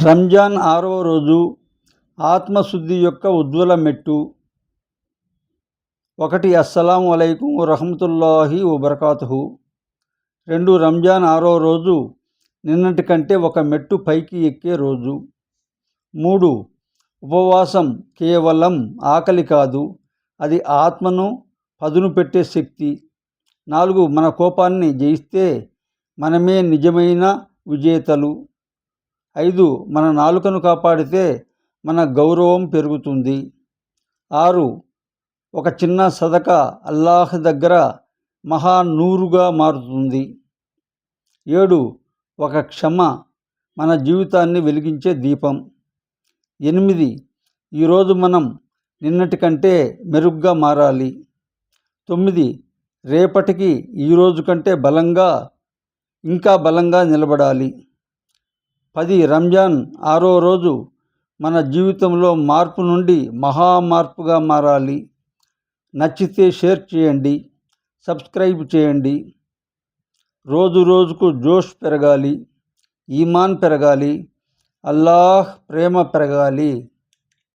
రంజాన్ 6వ రోజు ఆత్మశుద్ధి యొక్క ఉజ్వల మెట్టు. 1. అస్సలాము అలైకుం వరహమతుల్లాహి వబర్కాతుహు. 2. రంజాన్ 6వ రోజు నిన్నటి కంటే ఒక మెట్టు పైకి ఎక్కే రోజు. 3. ఉపవాసం కేవలం ఆకలి కాదు, అది ఆత్మను పదును పెట్టే శక్తి. 4. మన కోపాన్ని జయిస్తే మనమే నిజమైన విజేతలు. 5. మన నాలుకను కాపాడితే మన గౌరవం పెరుగుతుంది. 6. ఒక చిన్న సదకా అల్లాహ్ దగ్గర మహానూరుగా మారుతుంది. 7. ఒక క్షమ మన జీవితాన్ని వెలిగించే దీపం. 8. ఈరోజు మనం నిన్నటి కంటే మెరుగ్గా మారాలి. 9. రేపటికి ఈరోజు కంటే ఇంకా బలంగా నిలబడాలి. 10. రంజాన్ 6వ రోజు మన జీవితంలో మార్పు నుండి మహామార్పుగా మారాలి. నచ్చితే షేర్ చేయండి, సబ్స్క్రైబ్ చేయండి. రోజు రోజుకు జోష్ పెరగాలి, ఈమాన్ పెరగాలి, అల్లాహ్ ప్రేమ పెరగాలి.